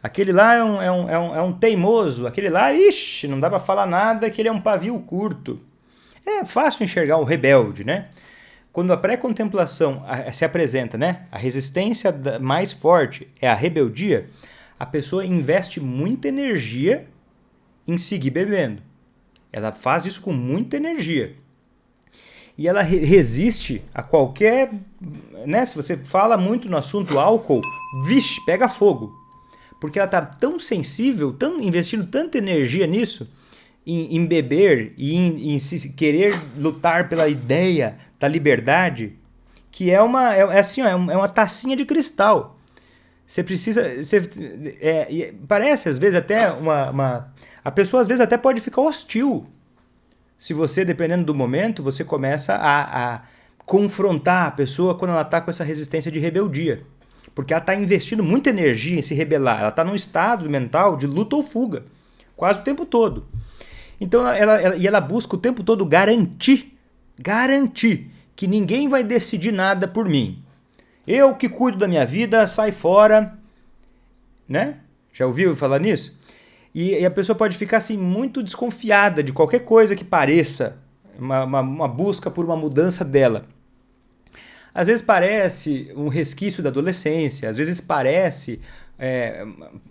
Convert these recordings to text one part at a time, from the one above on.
Aquele lá é um teimoso, aquele lá, ixi, não dá pra falar nada que ele é um pavio curto. É fácil enxergar o rebelde, né? Quando a pré-contemplação se apresenta, né? A resistência mais forte é a rebeldia, a pessoa investe muita energia em seguir bebendo. Ela faz isso com muita energia. E ela resiste a qualquer... né? Se você fala muito no assunto álcool, vixe, pega fogo. Porque ela está tão sensível, investindo tanta energia nisso, em beber e em querer lutar pela ideia da liberdade, que é uma tacinha de cristal. Você precisa... parece, às vezes, até a pessoa, às vezes, até pode ficar hostil. Se você, dependendo do momento, você começa a confrontar a pessoa quando ela está com essa resistência de rebeldia. Porque ela está investindo muita energia em se rebelar. Ela está num estado mental de luta ou fuga, quase o tempo todo. Então ela busca o tempo todo garantir que ninguém vai decidir nada por mim. Eu que cuido da minha vida, sai fora. Né? Já ouviu falar nisso? E a pessoa pode ficar assim, muito desconfiada de qualquer coisa que pareça uma busca por uma mudança dela. Às vezes parece um resquício da adolescência, às vezes parece,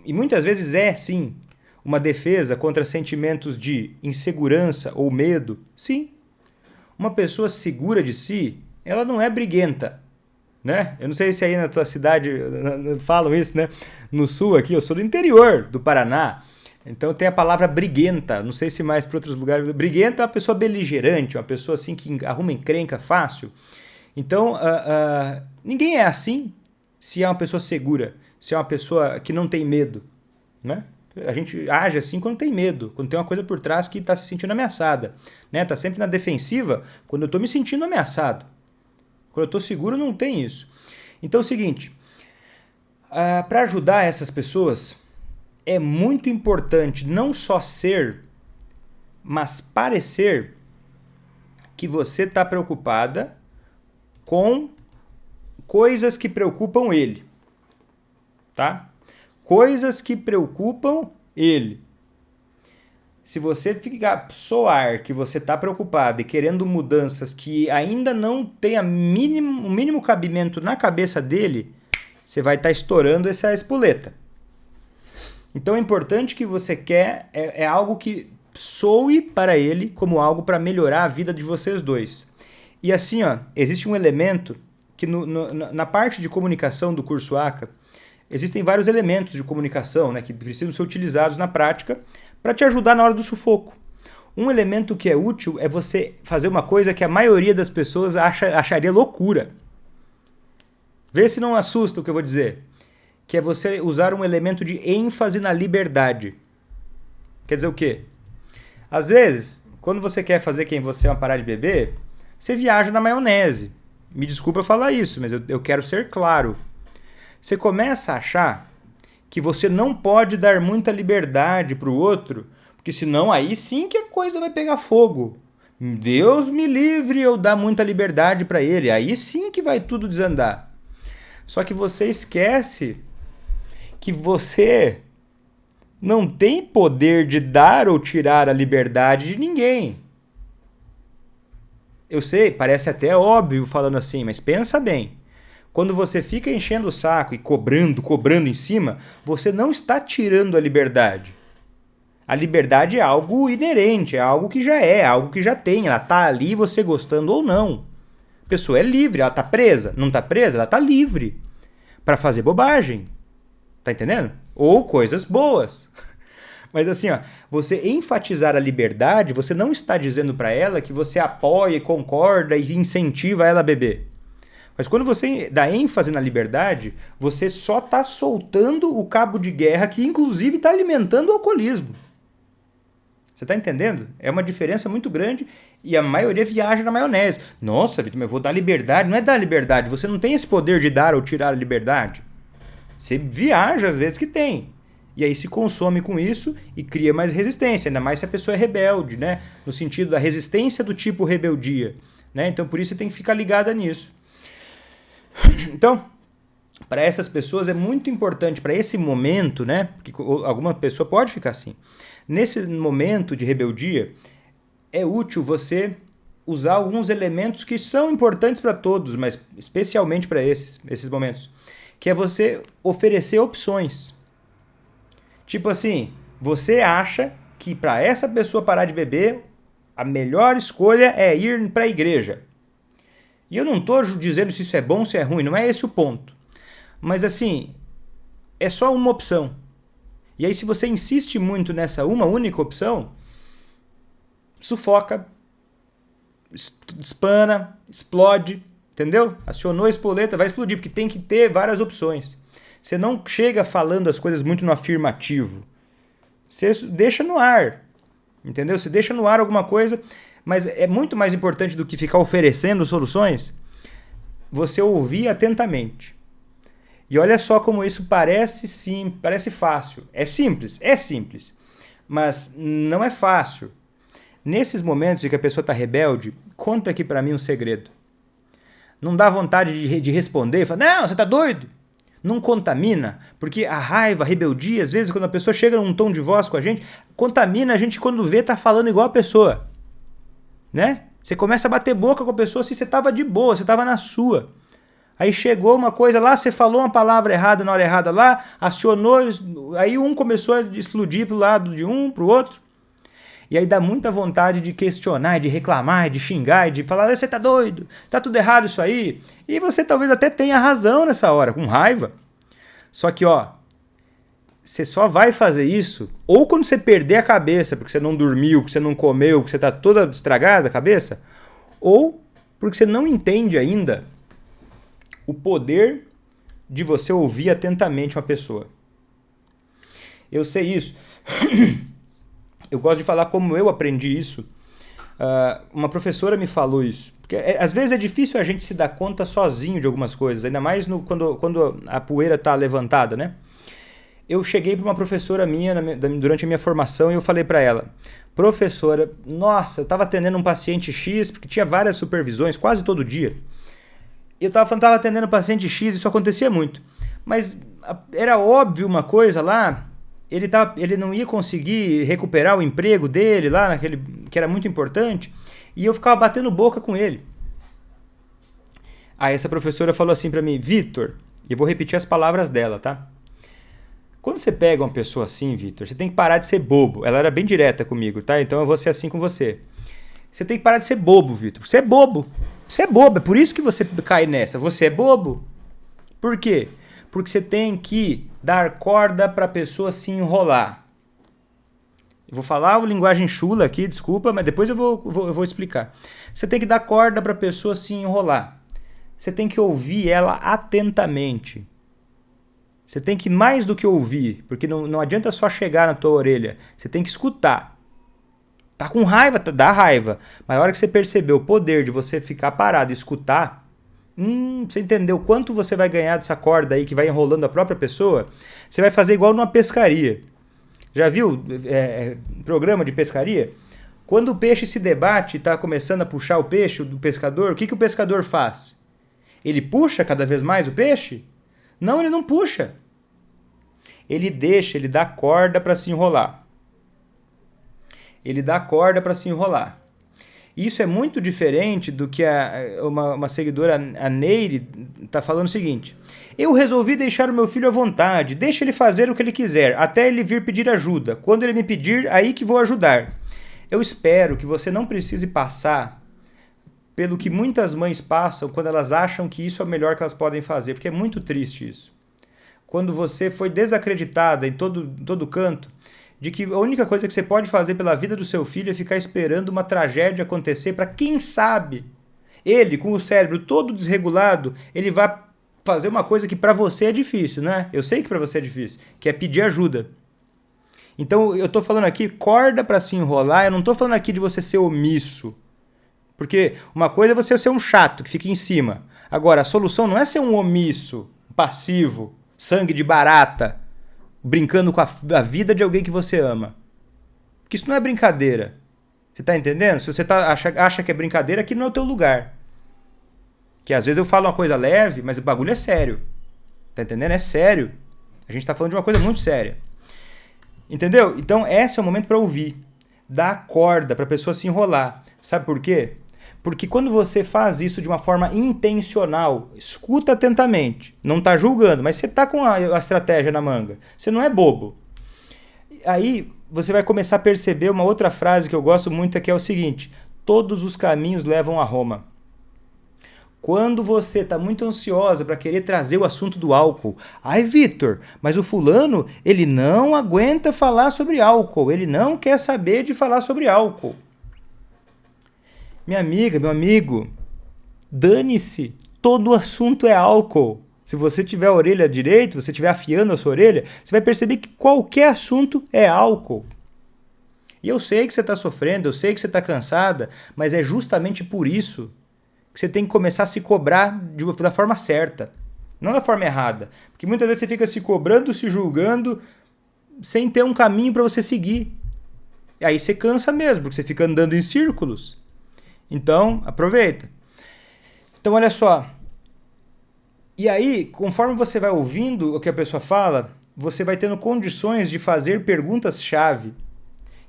e muitas vezes é sim, uma defesa contra sentimentos de insegurança ou medo. Sim, uma pessoa segura de si, ela não é briguenta. Né? Eu não sei se aí na tua cidade falam isso, né? No sul aqui, eu sou do interior do Paraná. Então tem a palavra briguenta, não sei se mais para outros lugares. Briguenta é uma pessoa beligerante, uma pessoa assim que arruma encrenca fácil. Então ninguém é assim se é uma pessoa segura, se é uma pessoa que não tem medo. Né? A gente age assim quando tem medo, quando tem uma coisa por trás que está se sentindo ameaçada. Né? Tá sempre na defensiva quando eu estou me sentindo ameaçado. Quando eu estou seguro não tem isso. Então é o seguinte, para ajudar essas pessoas... é muito importante não só ser, mas parecer que você está preocupada com coisas que preocupam ele. Tá? Coisas que preocupam ele. Se você soar que você está preocupado e querendo mudanças que ainda não tem o mínimo cabimento na cabeça dele, você vai estar estourando essa espoleta. Então é importante que você quer, é algo que soe para ele como algo para melhorar a vida de vocês dois. E assim, existe um elemento que na parte de comunicação do curso ACA, existem vários elementos de comunicação, né, que precisam ser utilizados na prática para te ajudar na hora do sufoco. Um elemento que é útil é você fazer uma coisa que a maioria das pessoas acharia loucura. Vê se não assusta o que eu vou dizer. Que é você usar um elemento de ênfase na liberdade. Quer dizer o quê? Às vezes, quando você quer fazer quem você é parar de beber, você viaja na maionese. Me desculpa falar isso, mas eu quero ser claro. Você começa a achar que você não pode dar muita liberdade para o outro, porque senão aí sim que a coisa vai pegar fogo. Deus me livre eu dar muita liberdade para ele, aí sim que vai tudo desandar. Só que você esquece que você não tem poder de dar ou tirar a liberdade de ninguém. Eu sei, parece até óbvio falando assim, mas pensa bem. Quando você fica enchendo o saco e cobrando em cima, você não está tirando a liberdade. A liberdade é algo inerente, é algo que algo que já tem, ela está ali você gostando ou não. A pessoa é livre, ela está presa, não está presa, ela está livre para fazer bobagem. Tá entendendo? Ou coisas boas. Mas assim, você enfatizar a liberdade, você não está dizendo para ela que você apoia, concorda e incentiva ela a beber. Mas quando você dá ênfase na liberdade, você só está soltando o cabo de guerra que inclusive está alimentando o alcoolismo. Você está entendendo? É uma diferença muito grande e a maioria viaja na maionese. Nossa, Vitor, mas eu vou dar liberdade. Não é dar liberdade, você não tem esse poder de dar ou tirar a liberdade. Você viaja às vezes que tem. E aí se consome com isso e cria mais resistência, ainda mais se a pessoa é rebelde, né? No sentido da resistência do tipo rebeldia. Né? Então por isso você tem que ficar ligada nisso. Então, para essas pessoas é muito importante, para esse momento, né? Porque alguma pessoa pode ficar assim. Nesse momento de rebeldia, é útil você usar alguns elementos que são importantes para todos, mas especialmente para esses momentos, que é você oferecer opções. Tipo assim, você acha que para essa pessoa parar de beber, a melhor escolha é ir para a igreja. E eu não estou dizendo se isso é bom ou se é ruim, não é esse o ponto. Mas assim, é só uma opção. E aí se você insiste muito nessa uma única opção, sufoca, espana, explode, entendeu? Acionou a espoleta, vai explodir, porque tem que ter várias opções. Você não chega falando as coisas muito no afirmativo. Você deixa no ar, entendeu? Você deixa no ar alguma coisa, mas é muito mais importante do que ficar oferecendo soluções, você ouvir atentamente. E olha só como isso parece fácil. É simples, mas não é fácil. Nesses momentos em que a pessoa está rebelde, conta aqui para mim um segredo. Não dá vontade de responder, fala, não, você está doido? Não contamina, porque a raiva, a rebeldia, às vezes quando a pessoa chega num tom de voz com a gente, contamina a gente quando vê tá falando igual a pessoa. Né? Você começa a bater boca com a pessoa se você estava de boa, você estava na sua. Aí chegou uma coisa lá, você falou uma palavra errada na hora errada lá, acionou, aí um começou a explodir pro lado de um, pro outro. E aí dá muita vontade de questionar, de reclamar, de xingar, de falar, você tá doido, tá tudo errado isso aí. E você talvez até tenha razão nessa hora, com raiva. Só que, ó, você só vai fazer isso ou quando você perder a cabeça, porque você não dormiu, porque você não comeu, porque você tá toda estragada a cabeça, ou porque você não entende ainda o poder de você ouvir atentamente uma pessoa. Eu sei isso. Eu gosto de falar como eu aprendi isso. Uma professora me falou isso. Porque às vezes é difícil a gente se dar conta sozinho de algumas coisas, ainda mais quando a poeira está levantada, né? Eu cheguei para uma professora minha durante a minha formação e eu falei para ela, professora, nossa, eu estava atendendo um paciente X, porque tinha várias supervisões quase todo dia. Eu estava atendendo um paciente X, isso acontecia muito. Mas era óbvio uma coisa lá, ele não ia conseguir recuperar o emprego dele lá, naquele que era muito importante, e eu ficava batendo boca com ele. Aí essa professora falou assim para mim, Vitor, eu vou repetir as palavras dela, tá? Quando você pega uma pessoa assim, Vitor, você tem que parar de ser bobo. Ela era bem direta comigo, tá? Então eu vou ser assim com você. Você tem que parar de ser bobo, Vitor. Você é bobo. Você é bobo, é por isso que você cai nessa. Você é bobo. Por quê? Porque você tem que dar corda para a pessoa se enrolar. Eu vou falar uma linguagem chula aqui, desculpa, mas depois eu vou explicar. Você tem que dar corda para a pessoa se enrolar. Você tem que ouvir ela atentamente. Você tem que mais do que ouvir, porque não adianta só chegar na tua orelha. Você tem que escutar. Tá com raiva, dá raiva. Mas a hora que você perceber o poder de você ficar parado e escutar, você entendeu o quanto você vai ganhar dessa corda aí que vai enrolando a própria pessoa, você vai fazer igual numa pescaria. Já viu programa de pescaria? Quando o peixe se debate e está começando a puxar o peixe do pescador, o que o pescador faz? Ele puxa cada vez mais o peixe? Não, ele não puxa. Ele dá corda para se enrolar. Ele dá corda para se enrolar. Isso é muito diferente do que uma seguidora, a Neire, está falando o seguinte. Eu resolvi deixar o meu filho à vontade, deixa ele fazer o que ele quiser, até ele vir pedir ajuda. Quando ele me pedir, aí que vou ajudar. Eu espero que você não precise passar pelo que muitas mães passam quando elas acham que isso é o melhor que elas podem fazer, porque é muito triste isso. Quando você foi desacreditada em todo canto, de que a única coisa que você pode fazer pela vida do seu filho é ficar esperando uma tragédia acontecer para quem sabe ele, com o cérebro todo desregulado, ele vai fazer uma coisa que para você é difícil, né? Eu sei que para você é difícil, que é pedir ajuda. Então eu tô falando aqui, corda para se enrolar, eu não tô falando aqui de você ser omisso. Porque uma coisa é você ser um chato que fica em cima. Agora, a solução não é ser um omisso, passivo, sangue de barata, brincando com a vida de alguém que você ama. Porque isso não é brincadeira. Você tá entendendo? Se você acha que é brincadeira, aqui não é o teu lugar. Que às vezes eu falo uma coisa leve, mas o bagulho é sério. Tá entendendo? É sério. A gente tá falando de uma coisa muito séria. Entendeu? Então, esse é o momento para ouvir. Dar corda pra pessoa se enrolar. Sabe por quê? Porque quando você faz isso de uma forma intencional, escuta atentamente, não tá julgando, mas você tá com a estratégia na manga. Você não é bobo. Aí você vai começar a perceber uma outra frase que eu gosto muito, que é o seguinte: todos os caminhos levam a Roma. Quando você está muito ansiosa para querer trazer o assunto do álcool, ai Vitor, mas o fulano, ele não aguenta falar sobre álcool, ele não quer saber de falar sobre álcool. Minha amiga, meu amigo, dane-se, todo o assunto é álcool. Se você tiver a orelha direito, você estiver afiando a sua orelha, você vai perceber que qualquer assunto é álcool. E eu sei que você está sofrendo, eu sei que você está cansada, mas é justamente por isso que você tem que começar a se cobrar da forma certa, não da forma errada. Porque muitas vezes você fica se cobrando, se julgando, sem ter um caminho para você seguir. E aí você cansa mesmo, porque você fica andando em círculos. Então, aproveita. Então, olha só. E aí, conforme você vai ouvindo o que a pessoa fala, você vai tendo condições de fazer perguntas-chave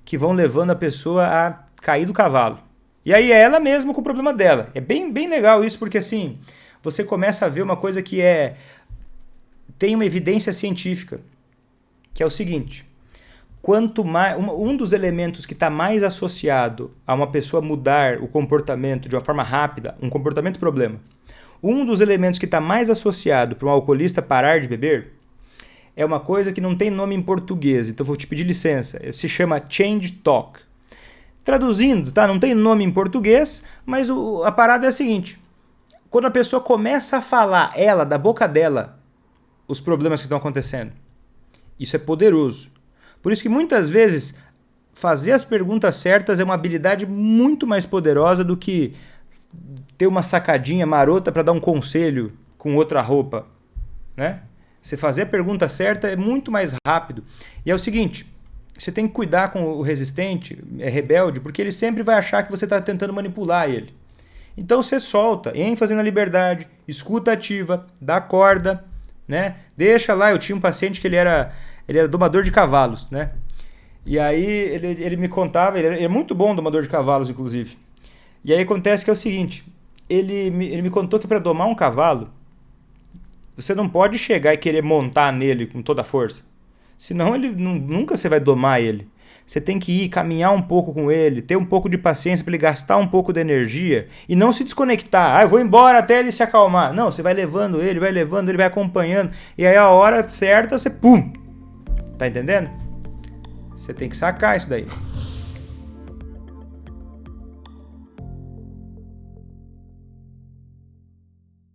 que vão levando a pessoa a cair do cavalo. E aí é ela mesma com o problema dela. É bem legal isso, porque assim, você começa a ver uma coisa que tem uma evidência científica, que é o seguinte: quanto mais um dos elementos que está mais associado a uma pessoa mudar o comportamento de uma forma rápida, um comportamento problema, um dos elementos que está mais associado para um alcoolista parar de beber é uma coisa que não tem nome em português, então vou te pedir licença. Se chama change talk. Traduzindo, tá? Não tem nome em português, mas a parada é a seguinte: quando a pessoa começa a falar, da boca dela, os problemas que estão acontecendo, isso é poderoso. Por isso que muitas vezes fazer as perguntas certas é uma habilidade muito mais poderosa do que ter uma sacadinha marota para dar um conselho com outra roupa, né? Você fazer a pergunta certa é muito mais rápido. E é o seguinte: você tem que cuidar com o resistente, rebelde, porque ele sempre vai achar que você está tentando manipular ele. Então você solta, ênfase na liberdade, escuta ativa, dá corda, né? Deixa lá. Eu tinha um paciente que ele era domador de cavalos, né? E aí ele me contava, ele é muito bom domador de cavalos, inclusive. E aí acontece que é o seguinte: ele me contou que para domar um cavalo, você não pode chegar e querer montar nele com toda a força. Senão nunca você vai domar ele. Você tem que ir, caminhar um pouco com ele, ter um pouco de paciência para ele gastar um pouco de energia e não se desconectar. Eu vou embora até ele se acalmar. Não, você vai levando ele, vai acompanhando. E aí a hora certa você pum! Tá entendendo? Você tem que sacar isso daí.